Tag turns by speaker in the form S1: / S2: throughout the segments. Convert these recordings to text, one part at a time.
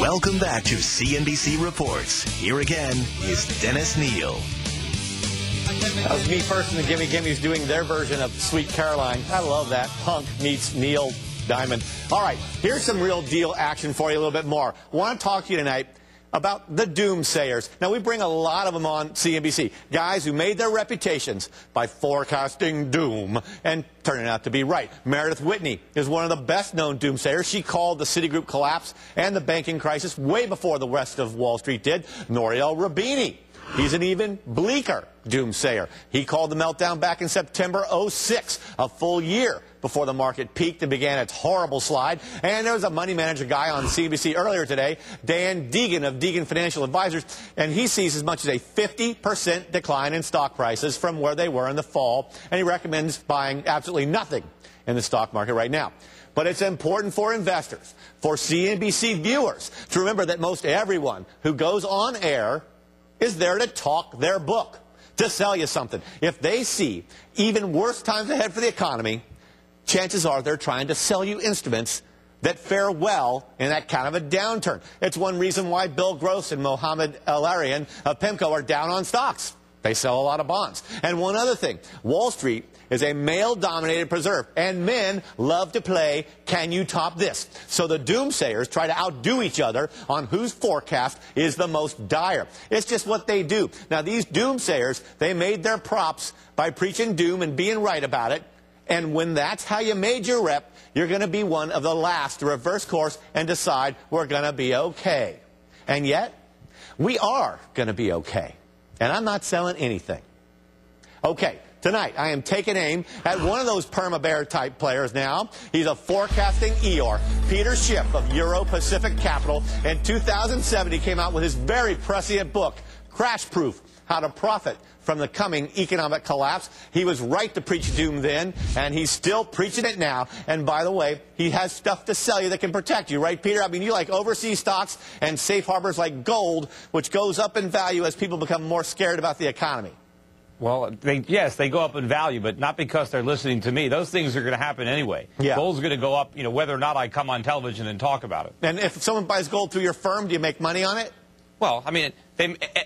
S1: Welcome back to CNBC Reports. Here again is Dennis Neal.
S2: That was me first and the Gimme Gimmes doing their version of Sweet Caroline. I love that. Punk meets Neil Diamond. All right, here's some real deal action for you a little bit more. I want to talk to you tonight about the doomsayers. Now, we bring a lot of them on CNBC, guys who made their reputations by forecasting doom and turning out to be right. Meredith Whitney is one of the best-known doomsayers. She called the Citigroup collapse and the banking crisis way before the rest of Wall Street did. Nouriel Roubini, he's an even bleaker doomsayer. He called the meltdown back in September '06, a full year before the market peaked and began its horrible slide. And there was a money manager guy on CNBC earlier today, Dan Deegan of Deegan Financial Advisors, and he sees as much as a 50% decline in stock prices from where they were in the fall, and he recommends buying absolutely nothing in the stock market right now. But it's important for investors, for CNBC viewers, to remember that most everyone who goes on air is there to talk their book, to sell you something. If they see even worse times ahead for the economy, chances are they're trying to sell you instruments that fare well in that kind of a downturn. It's one reason why Bill Gross and Mohammed El-Arian of PIMCO are down on stocks. They sell a lot of bonds. And one other thing, Wall Street is a male-dominated preserve, and men love to play can you top this. So the doomsayers try to outdo each other on whose forecast is the most dire. It's just what they do. Now, these doomsayers, they made their props by preaching doom and being right about it. And when that's how you made your rep, you're going to be one of the last to reverse course and decide we're going to be okay. And yet, we are going to be okay. And I'm not selling anything. Okay, tonight I am taking aim at one of those perma-bear type players now. He's a forecasting Eeyore. Peter Schiff of Euro Pacific Capital. In 2007, he came out with his very prescient book, Crash Proof: How to Profit from the Coming Economic Collapse. He was right to preach doom then, and he's still preaching it now. And by the way, he has stuff to sell you that can protect you, right, Peter? I mean, you like overseas stocks and safe harbors like gold, which goes up in value as people become more scared about the economy.
S3: Well, yes, they go up in value, but not because they're listening to me. Those things are going to happen anyway.
S2: Yeah.
S3: Gold's going to go up, whether or not I come on television and talk about it.
S2: And if someone buys gold through your firm, do you make money on it?
S3: Well, I mean,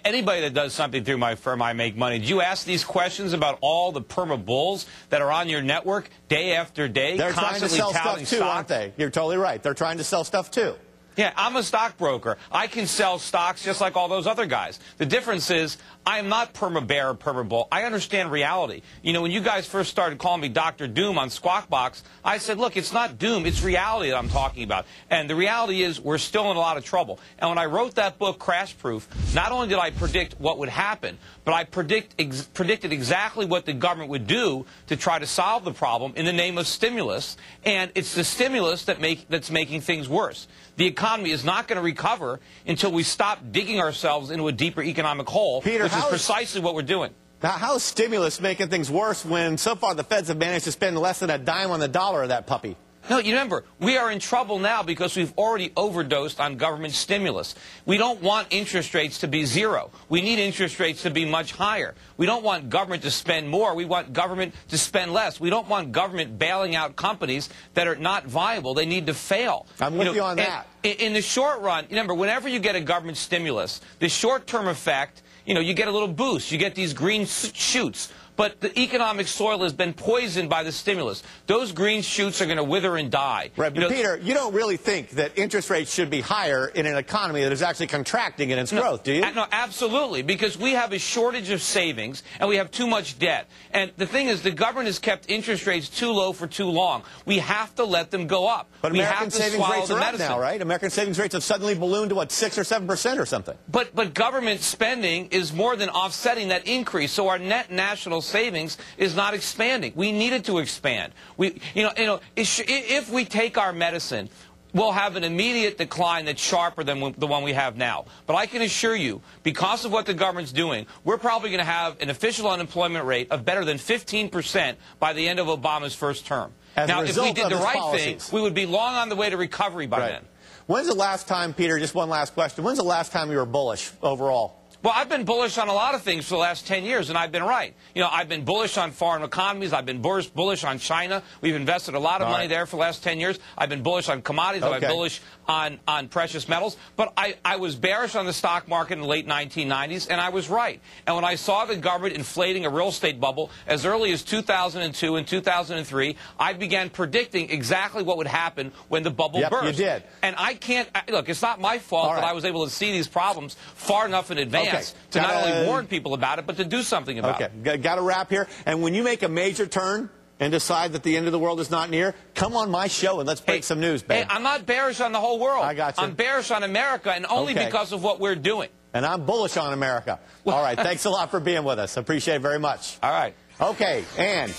S3: anybody that does something through my firm, I make money. Did you ask these questions about all the perma bulls that are on your network day after day?
S2: They're trying to sell stuff too, aren't they? You're totally right. They're trying to sell stuff too.
S3: Yeah, I'm a stockbroker. I can sell stocks just like all those other guys. The difference is I am not perma-bear or perma-bull. I understand reality. When you guys first started calling me Dr. Doom on Squawk Box, I said, look, it's not doom. It's reality that I'm talking about. And the reality is we're still in a lot of trouble. And when I wrote that book, Crash Proof, not only did I predict what would happen, but I predicted exactly what the government would do to try to solve the problem in the name of stimulus. And it's the stimulus that's making things worse. The economy is not going to recover until we stop digging ourselves into a deeper economic hole,
S2: Peter,
S3: which is precisely what we're doing.
S2: Now, how is stimulus making things worse when so far the feds have managed to spend less than a dime on the dollar of that puppy?
S3: No, you remember, we are in trouble now because we've already overdosed on government stimulus. We don't want interest rates to be zero. We need interest rates to be much higher. We don't want government to spend more. We want government to spend less. We don't want government bailing out companies that are not viable. They need to fail.
S2: I'm with you on that.
S3: In the short run, remember, whenever you get a government stimulus, the short-term effect, you get a little boost. You get these green shoots. But the economic soil has been poisoned by the stimulus. Those green shoots are going to wither and die.
S2: Right, but Peter, you don't really think that interest rates should be higher in an economy that is actually contracting in its growth, do you?
S3: No, absolutely, because we have a shortage of savings and we have too much debt. And the thing is, the government has kept interest rates too low for too long. We have to let them go up.
S2: But American savings rates are up now, right? American savings rates have suddenly ballooned to, what, 6 or 7% or something?
S3: But government spending is more than offsetting that increase, so our net national savings is not expanding. We need it to expand. If we take our medicine, we'll have an immediate decline that's sharper than the one we have now. But I can assure you, because of what the government's doing, we're probably going to have an official unemployment rate of better than 15% by the end of Obama's first term. Now, if we did the right thing, we would be long on the way to recovery by then.
S2: When's the last time, Peter, just one last question, when's the last time you were bullish overall?
S3: Well, I've been bullish on a lot of things for the last 10 years, and I've been right. You know, I've been bullish on foreign economies. I've been bullish on China. We've invested a lot of money there for the last 10 years. I've been bullish on commodities. I've been bullish on precious metals. But I was bearish on the stock market in the late 1990s, and I was right. And when I saw the government inflating a real estate bubble as early as 2002 and 2003, I began predicting exactly what would happen when the bubble burst.
S2: You did.
S3: And I can't, look, it's not my fault that I was able to see these problems far enough in advance to not only warn people about it, but to do something about it.
S2: Got to wrap here. And when you make a major turn and decide that the end of the world is not near, come on my show and let's break some news, babe.
S3: Hey, I'm not bearish on the whole world.
S2: I got you.
S3: I'm bearish on America, and only because of what we're doing.
S2: And I'm bullish on America. All right, thanks a lot for being with us. Appreciate it very much.
S3: All right.
S2: Okay, and